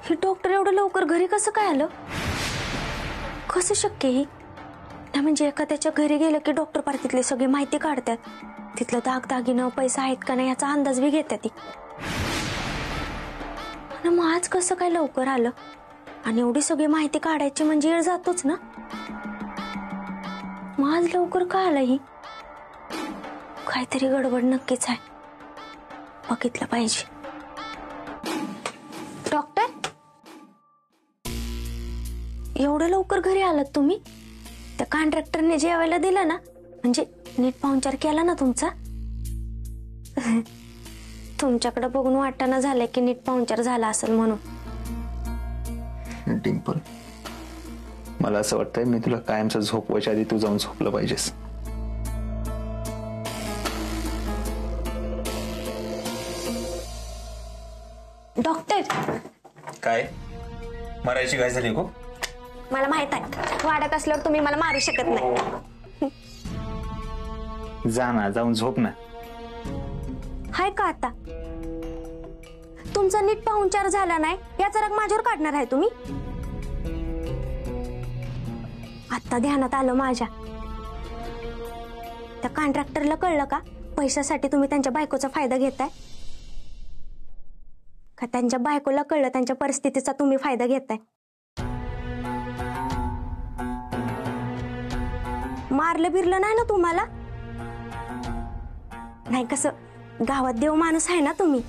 हे डॉक्टर एवढं लवकर घरी कसं काय आलं? कसं शक्य ही? म्हणजे एखाद्याच्या घरी गेलं की डॉक्टर पार्टीतली सगळी माहिती काढतात, तिथलं दागदागिनं पैसा आहेत का नाही याचा अंदाज बी घेतात ती. मग आज कसं काय लवकर आलं? आणि एवढी सगळी माहिती काढायची म्हणजे वेळ जातोच ना. मग आज लवकर का आलं ही? काहीतरी गडबड नक्कीच आहे, बघितलं पाहिजे. डॉक्टर, एवढं लवकर घरी आलात तुम्ही? त्या कॉन्ट्रॅक्टरने जेवायला दिलं ना, म्हणजे नीट पाहुणचार केला ना तुमचा? तुमच्याकडे बघून वाटाणा झालंय की नीट पाहुणचार झाला असेल म्हणून. डिंपल, मला असं वाटतंय मी तुला कायमचं झोपवायच्या आधी तू जाऊन झोपलं पाहिजेस. डॉक्टर, काय मारायची काय झाली गो? मला माहित आहे वाढत असल्यावर तुम्ही मला मारू शकत नाही. जा ना, जाऊन झोप ना. हाय का आता? तुमचा नीट पाहुणचार झाला नाही याचा राग माझ्यावर काढणार आहे तुम्ही? आता ध्यानात आलं माझ्या. त्या कॉन्ट्रॅक्टरला कळलं का पैशासाठी तुम्ही त्यांच्या बायकोचा फायदा घेताय? का त्यांच्या बायकोला कळलं त्यांच्या परिस्थितीचा तुम्ही फायदा घेताय? मारलं बिरलं नाही ना तुम्हाला? नाही, कसं गावात देव माणूस आहे ना तुम्ही,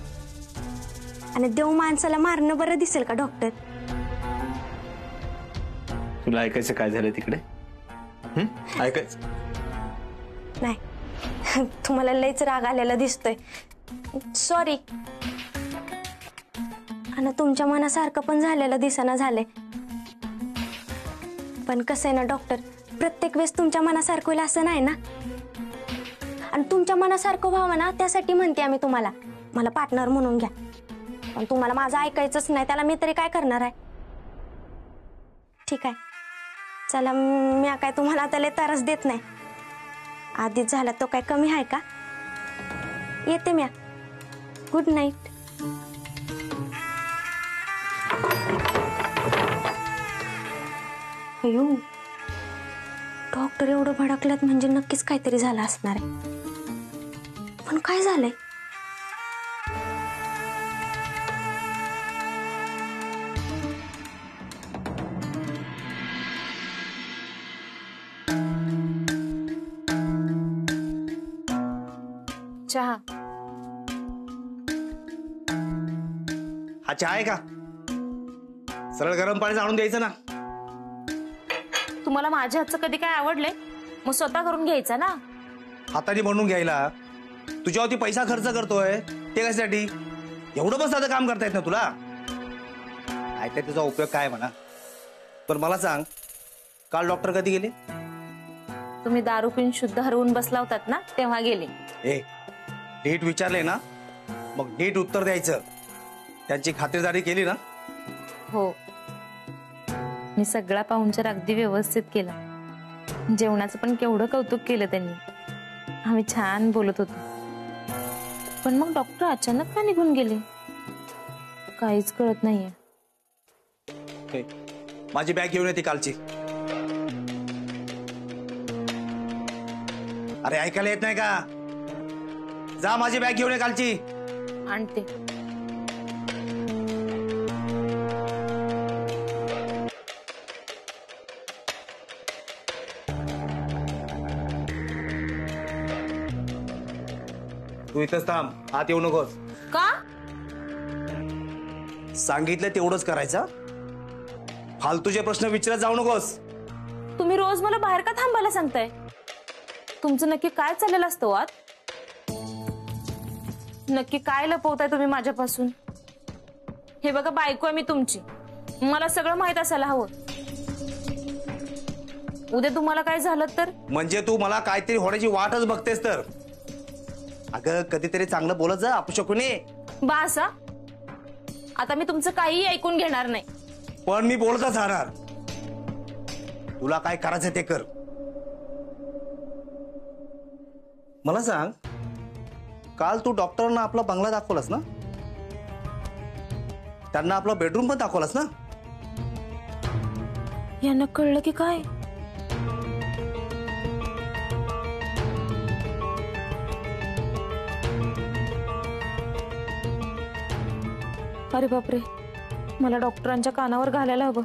आणि देव माणसाला मारणं बरं दिसेल का डॉक्टर? तुला ऐकायचं काय झालं तिकडे? ऐकायचं नाही, तुम्हाला लयच राग आलेला दिसतोय. सॉरी. आणि तुमच्या मनासारखं पण झालेलं दिसेना झालंय. पण कसं आहे ना डॉक्टर, प्रत्येक वेळेस तुमच्या मनासारखं होईल असं नाही ना. आणि तुमच्या मनासारखं व्हावं ना त्यासाठी म्हणते आम्ही तुम्हाला, मला पार्टनर म्हणून घ्या. पण तुम्हाला माझं ऐकायचंच नाही, त्याला मी तरी काय करणार आहे? ठीक आहे, चला, मी काय तुम्हाला आता लय त्रास देत नाही. आधीच झाला तो काय कमी आहे का? येते म्या. Good night. अयो, डॉक्टर एवढं भडकल्यात म्हणजे नक्कीच काहीतरी झालं असणार आहे. पण काय झालंय? चहा. हा चहा आहे का? सरळ गरम पाणी आणून द्यायचं ना. तुम्हाला माझ्या हातचं कधी काय आवडलंय मग स्वतः करून घ्यायचा ना. हाताने बनवून घ्यायला तुझ्यावरती पैसा खर्च करतोय ते कशासाठी? एवढं पण साधं काम करता येत ना तुला? काय ते त्याचा उपयोग काय म्हणा. पण मला सांग, काल डॉक्टर कधी गेले? तुम्ही दारू पिऊन शुद्ध हरवून बसला होतात ना तेव्हा गेले. ए, नीट विचारले ना मग नीट उत्तर द्यायचं. त्यांची खातिरदारी केली ना? हो, मी सगळा पाहुणचार अगदी व्यवस्थित केला. जेवणाचं पण केवढं कौतुक केलं त्यांनी. आम्ही छान बोलत होतो. पण मग डॉक्टर अचानक का निघून गेले काहीच कळत नाहीये. माझी बॅग घेऊन येते कालची. अरे ऐकायला येत नाही का? जा माझी बॅग घेऊन ये कालची. आणते. तू इथंच थांब, आत येऊ नकोस. का? सांगितलं तेवढंच करायचं. फालतूचे प्रश्न विचारत जाऊ नकोस. तुम्ही रोज मला बाहेर का थांबायला सांगताय? तुमचं नक्की काय चाललेलं असतं आत? नक्की काय लपवताय तुम्ही माझ्यापासून? हे बघा, बायको आहे मी तुमची, मला सगळं माहित असायला हवं. उद्या तुम्हाला काय झालं तर? म्हणजे तू मला काहीतरी होण्याची वाटच बघतेस तर? अगं कधीतरी चांगलं बोलत जा अपशकुने. बास, आता मी तुमचं काहीही ऐकून घेणार नाही. पण मी बोलतच राहणार. तुला काय करायचं ते कर. मला सांग, काल तू डॉक्टरांना आपला बंगला दाखवलास ना? त्यांना आपला बेडरूम पण दाखवलास ना? यांना कळलं की काय? अरे बापरे, मला डॉक्टरांच्या कानावर घालायला हवं.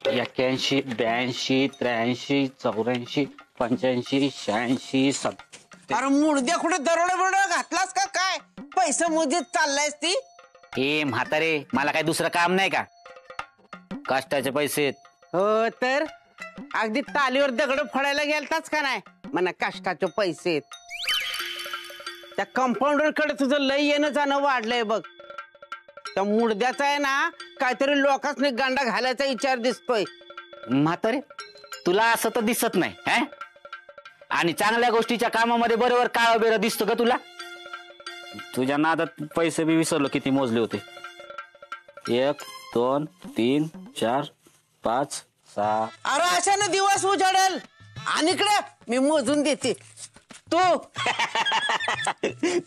एक्क्याऐंशी 82 83 84 85 86 अरे मुडद्या कुठे दरोडा घातलास का काय? पैसे मोजीत चाललायस ती? ए म्हातारे, मला काय दुसरं काम नाही का? कष्टाचे पैसे. हो तर अगदी तालीवर दगड फोडायला गेलताच का नाही? म्हणा कष्टाचे पैसे. त्या कंपाऊंडर कडे तुझं लय येणं जाणं वाढलंय बघ. त्या मुडद्याचा आहे ना काहीतरी लोकांनी गांडा घालायचा विचार दिसतोय. म्हातारे, तुला असं तर दिसत नाही है? आणि चांगल्या गोष्टीच्या कामामध्ये बरोबर काळं बेरं दिसतो का तुला? तुझ्या नादात पैसे बी विसरलो किती मोजले होते. 1 2 3 4 5 6. अरे अशाने दिवस उजाडेल. आणि इकडे मी मोजून देते. तू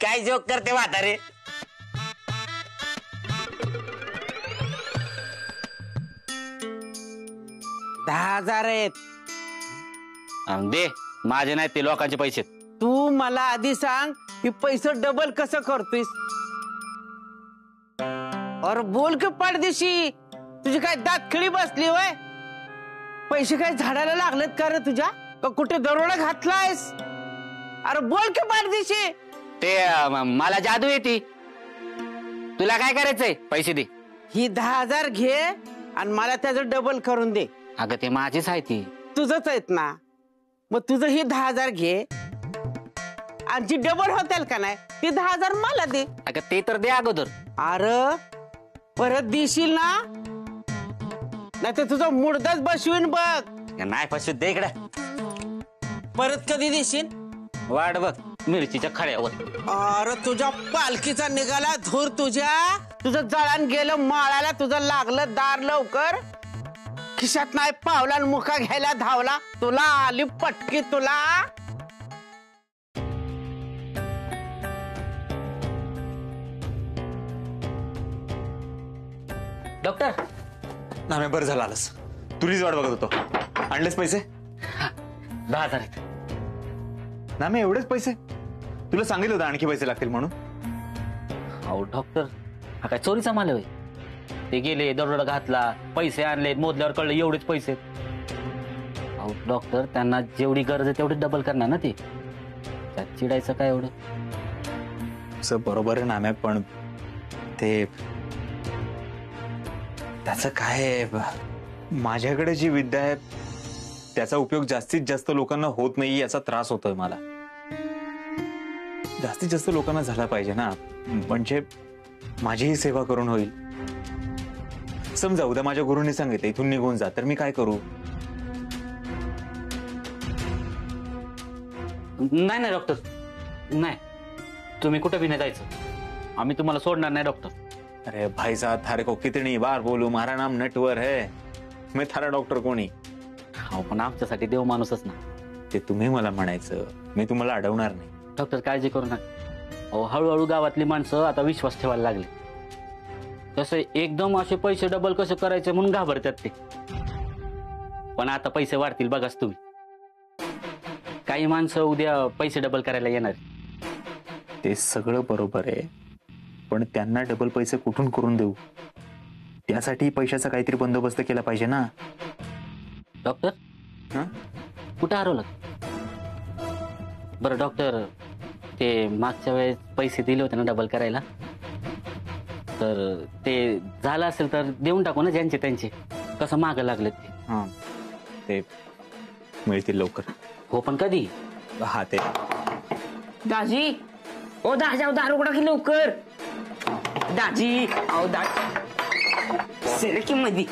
काय जोक करते म्हातारे? 10,000 आहेत. दे, माझे नाही ते लोकांचे पैसे. तू मला आधी सांग की पैसे डबल कसं करतोयस? अरे बोल की पाडदेशी, तुझी काय दात खिळी बसली होय? पैसे काय झाडाला लागलेत का रे तुझ्या? का कुठे दरोडा घातलायस? अरे बोल की पाडदेशी. ते मला जादू येते. तुला काय करायचंय? पैसे दे. ही 10,000 घे आणि मला त्याचं डबल करून दे. अगं ते माझीच आहे ती. तुझंच आहेत ना, मग तुझं ही 10,000 घे आणि जी डबल होतील का नाही ती 10,000 मला दे. अगं ते तर दे अगोदर. अरे परत देशील ना, नाही तर तुझा मुडदाच बसवीन बघ. नाही पैसे दे इकडे. परत कधी देशील? वाढ बघ मिरचीच्या खड्यावर. अरे तुझ्या पालखीचा निघाला धूर. तुझं जळण गेलं माळाला. तुझं लागलं दार लवकर. खिशात नाही पावला आणि मुका घ्यायला धावला. तुला आली पटकी तुला. डॉक्टर. नामे बरं झालं आलंस. तुरीच वाट बघत होतो. आणलेच पैसे? 10,000 आहेत. नामे एवढेच पैसे? तुला सांगितलं होतं आणखी पैसे लागतील म्हणून. अहो डॉक्टर, हा काय चोरीचा माल आहे? ते गेले, दरोडा घातला, पैसे आणले, मोजल्यावर कळलं एवढेच पैसे. अहो डॉक्टर, त्यांना जेवढी गरज आहे तेवढी डबल करणार ना ते. त्यात चिडायचं काय एवढं? असं बरोबर आहे नामे, पण ते त्याचं काय, माझ्याकडे जी विद्या आहे त्याचा उपयोग जास्तीत जास्त लोकांना होत नाही याचा त्रास होतोय मला. जास्तीत जास्त लोकांना झाला पाहिजे ना, म्हणजे माझीही सेवा करून होईल. समजा उद्या माझ्या गुरुनी सांगितलं इथून निघून जा, तर मी काय करू? नाही नाही डॉक्टर, नाही. तुम्ही कुठं बी नाही जायचं. आम्ही तुम्हाला सोडणार नाही डॉक्टर. अरे भाई साहब, थारे को कितनी बार बोलू, मारा नाम नटवर है. मी थारा डॉक्टर कोणी? हो पण आमच्यासाठी देव माणूसच ना. ते तुम्ही मला म्हणायचं, मी तुम्हाला अडवणार नाही. डॉक्टर काळजी करू नका. अहो हळूहळू गावातली माणसं आता विश्वास ठेवायला लागले. तसं एकदम असे पैसे डबल कसं करायचे म्हणून घाबरतात ते. पण आता पैसे वाढतील बघाच तुम्ही. काही माणसं उद्या पैसे डबल करायला येणार. ते सगळं बरोबर आहे, पण त्यांना डबल पैसे कुठून करून देऊ? त्यासाठी पैशाचा काहीतरी बंदोबस्त केला पाहिजे ना. डॉक्टर, हा? कुठं हरवलं? बरं डॉक्टर, ते मागच्या वेळेस पैसे दिले होते ना डबल करायला, तर ते झालं असेल तर देऊन टाकू ना ज्यांचे त्यांचे, कसं मागं लागले ते. हां, ते मिळतील लवकर. हो पण कधी? हा ते दाजी, ओ दाजी, अहो दारू उघडा की लवकर. दाजी, अहो की मध्ये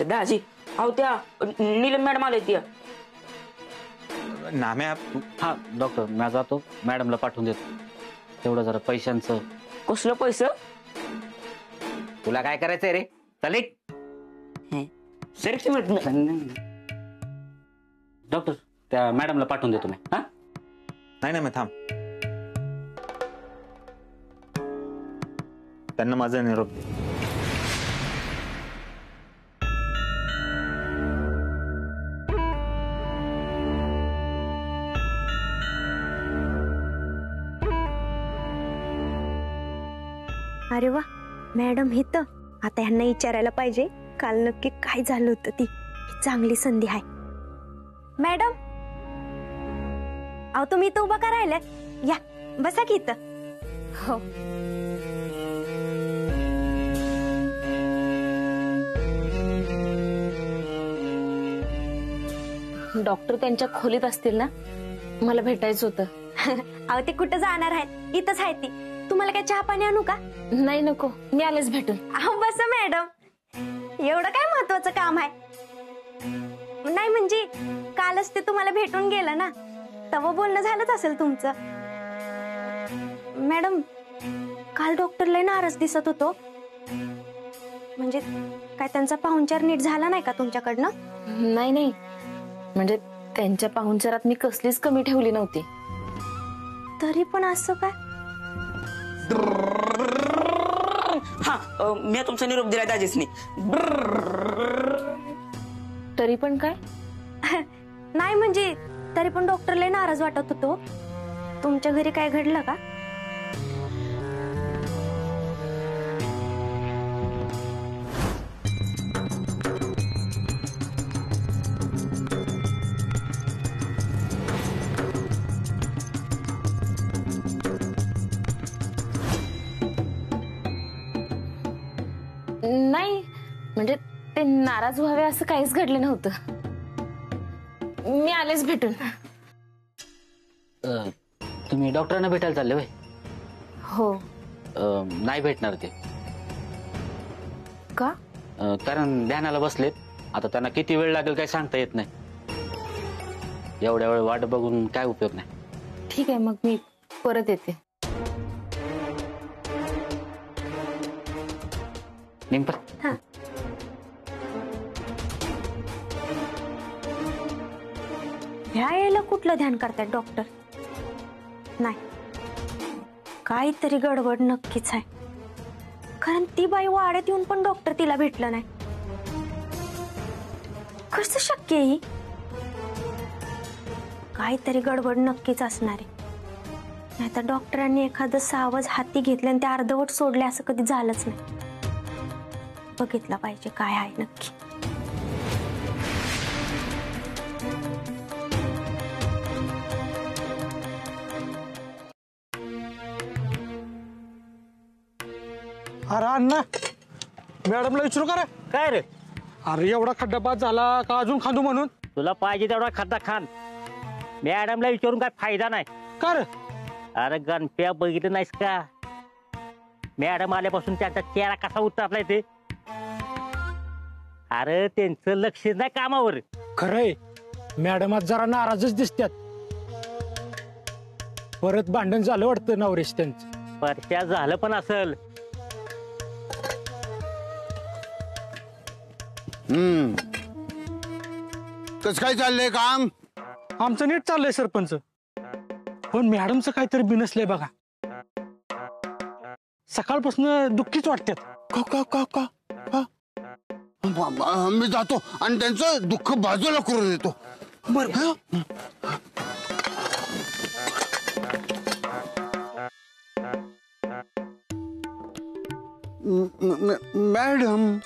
दाजी, अहो त्या नीलम मॅडम आले त्या. नाम्या. हा डॉक्टर, मी जातो, मॅडमला पाठवून देतो. तेवढं जरा पैशांचं. कसलं पैसे? तुला काय करायचंय रे? चल एक. सर की म्हटलं. डॉक्टर, त्या मॅडमला पाठवून देतो मी. हा नाही नाही, मग थांब. त्यांना माझा निरोप दे. अरे वा, मॅडम इथं. आता ह्यांना विचारायला पाहिजे काल नक्की काय झालं होतं. ती चांगली संधी आहे. मॅडम, अहो तुम्ही इथं उभं का राहिलाय? या बसा की इथं. हो. डॉक्टर त्यांच्या खोलीत असतील ना, मला भेटायचं होतं. अहो ते कुठं जाणार आहेत, इथंच आहे ती. तुम्हाला काय चहा पाणी आणू का? नाही नको, मी आलेच भेटून. अहो बसा मॅडम, एवढं काय महत्वाचं काम आहे? नाही म्हणजे कालच ते तुम्हाला भेटून गेलं ना, तेव्हा बोलणं झालंच असेल तुमचं. मॅडम, काल डॉक्टर लय नाराज दिसत होतो. म्हणजे काय त्यांचा पाहुणचार नीट झाला नाही का तुमच्याकडनं? नाही नाही, म्हणजे त्यांच्या पाहुणचारात मी कसलीच कमी ठेवली नव्हती. तरी पण असं काय? हा, मी तुमचा निरोप दिलाय दाजीसनी. तरी पण काय? नाही म्हणजे तरी पण डॉक्टर लय नाराज वाटत होतो. तुमच्या घरी काय घडलं का? नाही म्हणजे ते नाराज व्हावे असं काहीच घडलं नव्हतं. मी आलेच भेटून. तुम्ही डॉक्टरांना भेटायला चालले होय? हो. नाही भेटणार ते. का? कारण ध्यानाला बसलेत. आता त्यांना किती वेळ लागेल काय सांगता येत नाही. एवढ्या वेळ वाट बघून काय उपयोग नाही. ठीक आहे, मग मी परत येते. निंपर. हा. ह्या यायला कुठलं ध्यान करतायत डॉक्टर? नाही, काहीतरी गडबड नक्कीच आहे. कारण ती बाई वाड्यात येऊन पण डॉक्टर तिला भेटलं नाही. कसं शक्य आहे? काहीतरी गडबड नक्कीच असणार आहे. नाहीतर डॉक्टरांनी एखादं सावज हाती घेतलं आणि ते अर्धवट सोडले असं कधी झालंच नाही. बघितलं पाहिजे काय आहे नक्की. अरे अण्णा, मॅडमला विचारू का रे? काय रे? अरे एवढा खड्डा बाद झाला का अजून खांदू म्हणून? तुला पाहिजे तेवढा खड्डा खान, मॅडमला विचारून काय फायदा नाही. का रे? अरे गणप्या बघितलं नाहीस का? मॅडम आल्यापासून त्यांचा चेहरा कसा उतरलाय ते. अरे त्यांचं लक्ष नाही कामावर. खरंय, मॅडम आज जरा नाराजच दिसतात. परत भांडण झालं वाटतं नवरेश त्यांचं. परत्या झालं पण असल. कस काय चाललंय काम? आमचं नीट चाललंय सरपंच, पण मॅडमचं काहीतरी बिनसलंय बघा. सकाळपासून दुःखीच वाटतात. का का का का का? मी जातो आणि त्यांचं दुःख बाजूला करून देतो. बरं. मॅडम,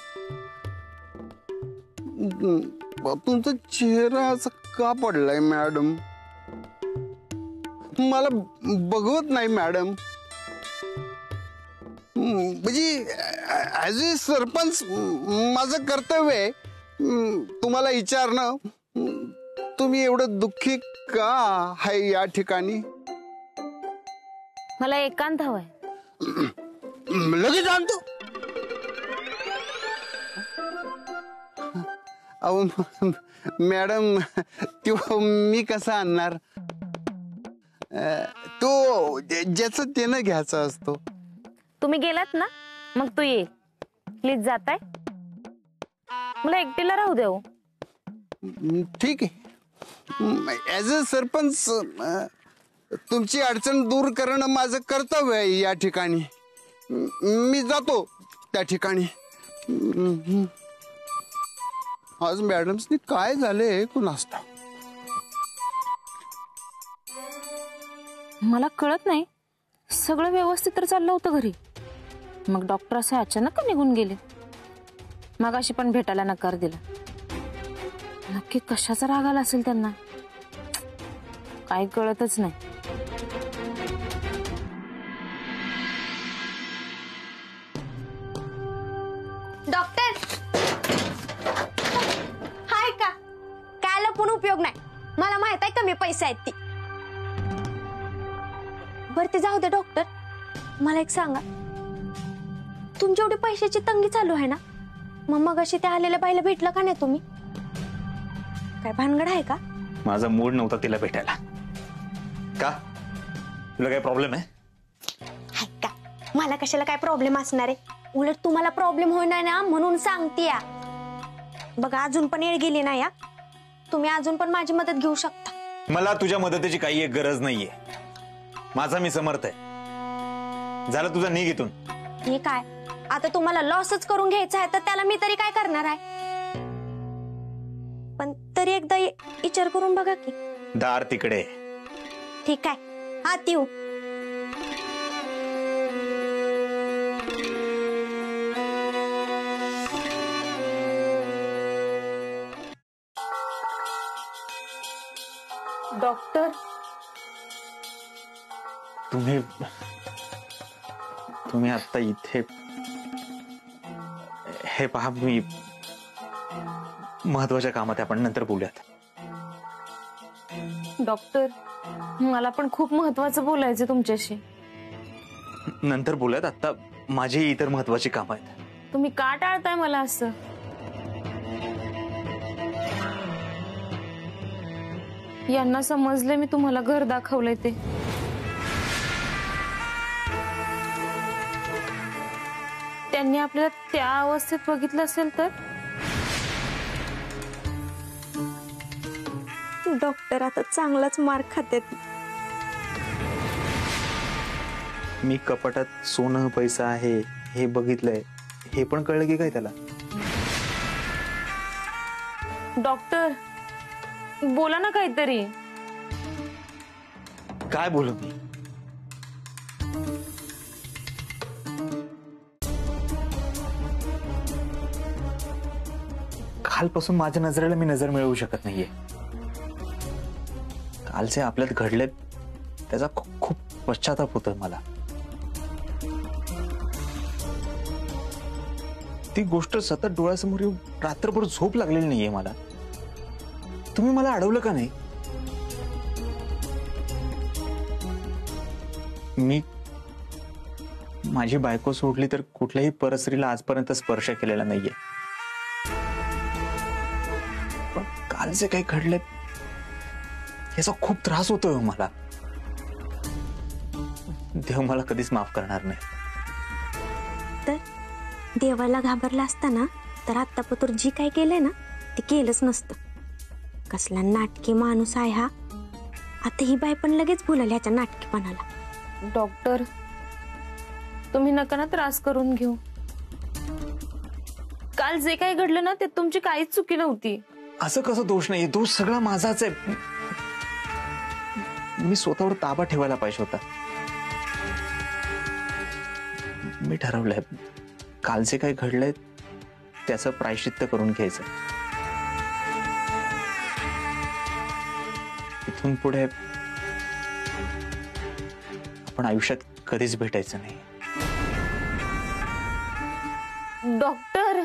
तुमचा चेहरा असा का पडलाय मॅडम? मला बघवत नाही मॅडम. म्हणजे ॲज ए सरपंच माझं कर्तव्य आहे तुम्हाला विचारणं, तुम्ही एवढं दुःखी का आहे या ठिकाणी. मला एकांत हवाय. लगेच आणतो. अहो मॅडम, तो मी कसा आणणार. तो ज्याचं त्यानं घ्यायचा असतो. तुम्ही गेलात ना, मग तू ये प्लीज. जाताय, मला एकटीला राहू देऊ. ठीक आहे. ॲज अ सरपंच तुमची अडचण दूर करणं माझं कर्तव्य आहे या ठिकाणी. मी जातो त्या ठिकाणी. आज मॅडम्सनी काय झाले कुणास ठाऊक. मला कळत नाही, सगळं व्यवस्थित तर चाललं होतं घरी, मग डॉक्टर असे अचानक निघून गेले. मगाशी पण भेटायला नकार दिला. नक्की कशाचा राग आला असेल त्यांना, काही कळतच नाही. डॉक्टर हाय का? काय लपून उपयोग नाही, मला माहित आहे कमी पैसे आहेत ती. बरं ते जाऊ दे डॉक्टर, मला एक सांगा, तुमची एवढी पैशाची तंगी चालू आहे ना, मग अशी त्या आलेल्या बाईला भेटलं का नाही तुम्ही? काय भानगड आहे का? माझा मूड नव्हता तिला भेटायला. का तुला काय प्रॉब्लेम आहे? हाय का, मला कशाला काय प्रॉब्लेम असणार आहे. उलट तुम्हाला प्रॉब्लेम होणार ना म्हणून सांगते. बघा अजून पण येळ गेली नाही. तुम्ही अजून पण माझी मदत घेऊ शकता. मला तुझ्या मदतीची काही एक गरज नाहीये. माझा मी समर्थ आहे. झालं तुझा निघ इथून. हे काय आता तुम्हाला लॉसच करून घ्यायचं आहे तर त्याला मी तरी काय करणार आहे. पण तरी एकदा विचार करून बघा की. दार तिकडे. ठीक आहे, आत येऊ. डॉक्टर, तुम्ही आता इथे. हे पहा, मी महत्वाच्या कामात आपण नंतर बोलूयात. डॉक्टर मला पण खूप महत्वाचं बोलायचं तुमच्याशी. नंतर बोलूयात, आता माझी इतर महत्वाची कामं आहेत. तुम्ही का टाळताय मला असं? यांना समजले मी तुम्हाला घर दाखवलंय ते. त्यांनी आपल्याला त्या अवस्थेत बघितलं असेल तर. डॉक्टर आता चांगलाच मार खात्यात. मी कपाटात सोनं पैसा आहे हे बघितलंय, हे पण कळलं की काय त्याला? डॉक्टर बोला ना काहीतरी. काय बोलू मी? कालपासून माझ्या नजरेला मी नजर मिळवू शकत नाहीये. कालचे आपल्यात घडले त्याचा खूप पश्चाताप होतोय मला. ती गोष्ट सतत डोळ्यासमोर येऊन रात्रभर झोप लागलेली नाहीये मला. तुम्ही मला अडवलं का नाही? मी माझी बायको सोडली तर कुठल्याही परस्त्रीला आजपर्यंत स्पर्श केलेला नाहीये. पण काल जे काही घडले याचा खूप त्रास होतोय मला. देव मला कधीच माफ करणार नाही. तर देवाला घाबरला असताना तर आत्तापतूर जी काय केलंय ना ते केलंच नसतं. कसला नाटकी माणूस आहे हा. आता ही बाई पण लगेच बोलायला ह्याच्या नाटकीपणाला. डॉक्टर तुम्ही नका ना त्रास करून घेऊ. काल जे काही घडलं ना ते तुमची काहीच चुकी नव्हती. असं कसं दोष नाही? दोष सगळा माझाच आहे. मी स्वतःवर ताबा ठेवायला पाहिजे होता. मी ठरवलंय काल जे काही घडलंय त्याचं प्रायश्चित्त करून घ्यायचं. इथून पुढे आपण आयुष्यात कधीच भेटायचं नाही. डॉक्टर